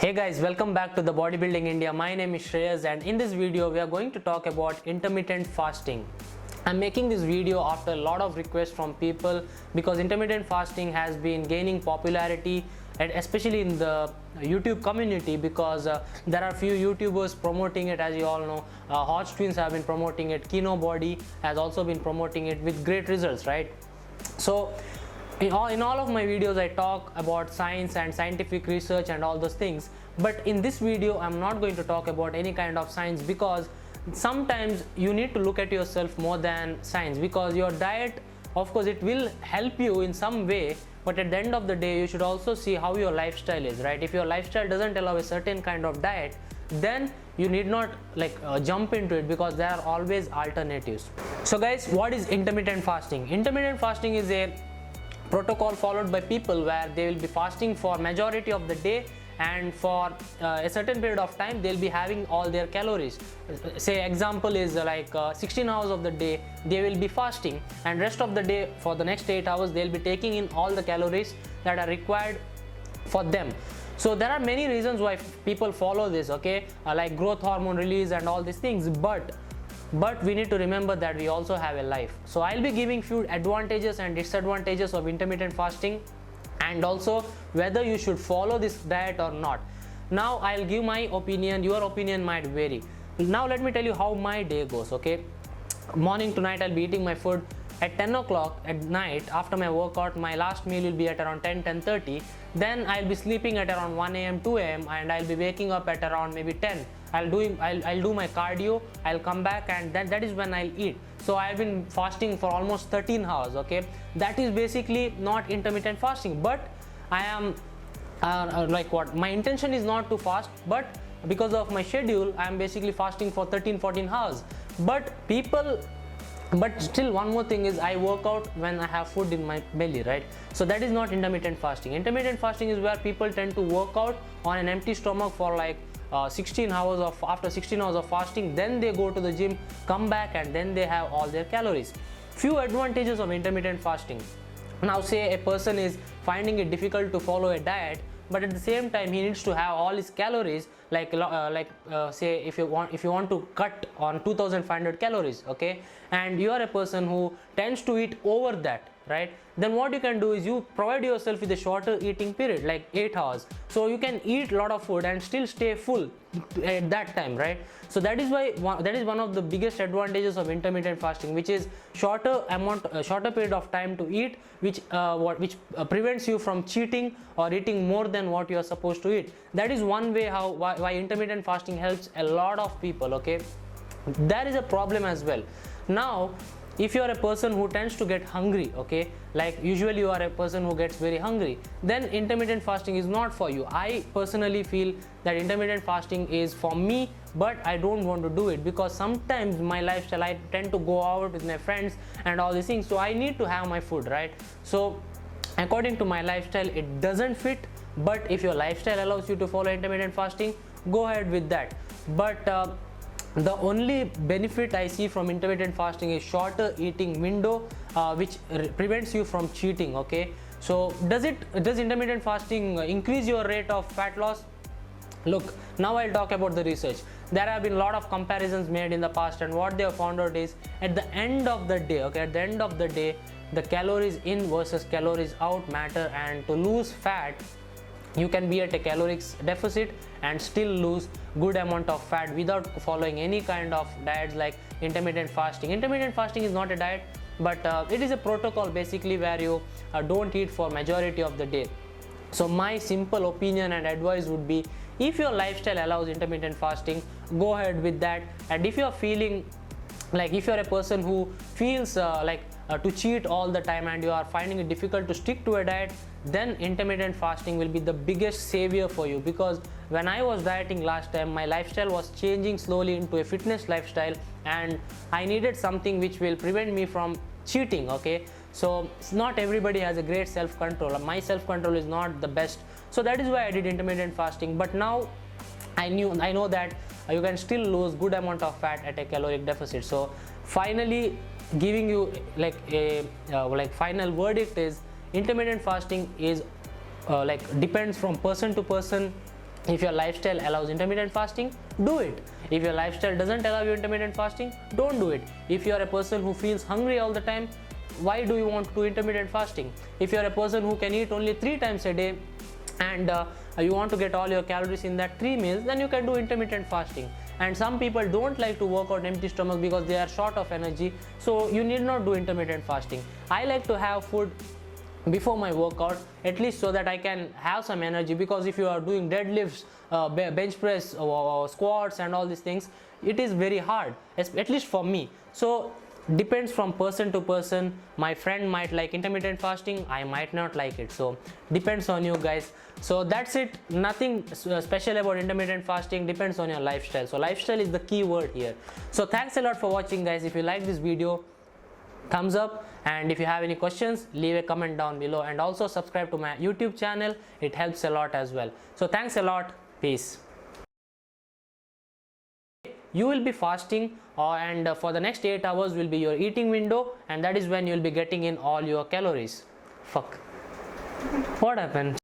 Hey guys, welcome back to the Bodybuilding India. My name is Shreyas and in this video we are going to talk about intermittent fasting. I'm making this video after a lot of requests from people because intermittent fasting has been gaining popularity, and especially in the YouTube community, because there are few YouTubers promoting it. As you all know, Hot Twins have been promoting it, Kino Body has also been promoting it with great results, right? So in all of my videos I talk about science and scientific research and all those things, but in this video I'm not going to talk about any kind of science, because sometimes you need to look at yourself more than science. Because your diet, of course, it will help you in some way, but at the end of the day you should also see how your lifestyle is, right? If your lifestyle doesn't allow a certain kind of diet, then you need not jump into it, because there are always alternatives. So guys, what is intermittent fasting? Intermittent fasting is a protocol followed by people where they will be fasting for majority of the day, and for a certain period of time they'll be having all their calories. Say example is 16 hours of the day they will be fasting, and rest of the day for the next 8 hours they'll be taking in all the calories that are required for them. So there are many reasons why people follow this, okay, like growth hormone release and all these things, but we need to remember that we also have a life. So I'll be giving few advantages and disadvantages of intermittent fasting, and also whether you should follow this diet or not. Now I'll give my opinion, your opinion might vary. Now let me tell you how my day goes, okay? Morning to night I'll be eating my food at 10 o'clock at night. After my workout, my last meal will be at around 10:30. Then I'll be sleeping at around 1 a.m. 2 a.m. and I'll be waking up at around maybe 10. I'll do my cardio, I'll come back, and that is when I'll eat. So I've been fasting for almost 13 hours, okay? That is basically not intermittent fasting, but I am my intention is not to fast, but because of my schedule I'm basically fasting for 13-14 hours. But still, one more thing is I work out when I have food in my belly, right? So that is not intermittent fasting. Intermittent fasting is where people tend to work out on an empty stomach for 16 hours after 16 hours of fasting, then they go to the gym, come back, and then they have all their calories. Few advantages of intermittent fasting. Now say a person is finding it difficult to follow a diet, but at the same time he needs to have all his calories, say if you want to cut on 2500 calories, okay, and you are a person who tends to eat over that, right? Then what you can do is you provide yourself with a shorter eating period, like 8 hours, so you can eat a lot of food and still stay full at that time, right? So that is one of the biggest advantages of intermittent fasting, which is shorter period of time to eat, which prevents you from cheating or eating more than what you are supposed to eat. That is one way why intermittent fasting helps a lot of people, okay? There is a problem as well. Now if you are a person who tends to get hungry, okay, like usually you are a person who gets very hungry, then intermittent fasting is not for you. I personally feel that intermittent fasting is for me, but I don't want to do it because sometimes my lifestyle, I tend to go out with my friends and all these things, so I need to have my food, right? So according to my lifestyle it doesn't fit, but if your lifestyle allows you to follow intermittent fasting, go ahead with that. But the only benefit I see from intermittent fasting is shorter eating window, which prevents you from cheating, okay? So does intermittent fasting increase your rate of fat loss? Look, now I'll talk about the research. There have been a lot of comparisons made in the past, and what they have found out is at the end of the day, okay, at the end of the day, the calories in versus calories out matter, and to lose fat you can be at a caloric deficit and still lose good amount of fat without following any kind of diets like intermittent fasting. Intermittent fasting is not a diet, but it is a protocol basically where you don't eat for majority of the day. So my simple opinion and advice would be, if your lifestyle allows intermittent fasting, go ahead with that. And if you are feeling like, if you are a person who feels to cheat all the time and you are finding it difficult to stick to a diet, then intermittent fasting will be the biggest savior for you. Because when I was dieting last time, my lifestyle was changing slowly into a fitness lifestyle, and I needed something which will prevent me from cheating, okay? So not everybody has a great self-control. My self-control is not the best, so that is why I did intermittent fasting. But now I know that you can still lose good amount of fat at a caloric deficit. So finally, giving you final verdict is, intermittent fasting is depends from person to person, If your lifestyle allows intermittent fasting, do it. If your lifestyle doesn't allow you intermittent fasting, don't do it. If you are a person who feels hungry all the time, why do you want to do intermittent fasting? If you are a person who can eat only 3 times a day and you want to get all your calories in that 3 meals, then you can do intermittent fasting. And some people don't like to work out empty stomach because they are short of energy, so you need not do intermittent fasting. I like to have food before my workout, at least so that I can have some energy, because if you are doing deadlifts, bench press, squats and all these things, it is very hard, at least for me. So depends from person to person. My friend might like intermittent fasting, I might not like it, so depends on you guys. So that's it, nothing special about intermittent fasting, depends on your lifestyle. So lifestyle is the key word here. So thanks a lot for watching, guys. If you like this video, thumbs up, and if you have any questions, leave a comment down below, and also subscribe to my YouTube channel, it helps a lot as well. So thanks a lot, peace. You will be fasting and for the next 8 hours will be your eating window, and that is when you will be getting in all your calories. Fuck, what happened?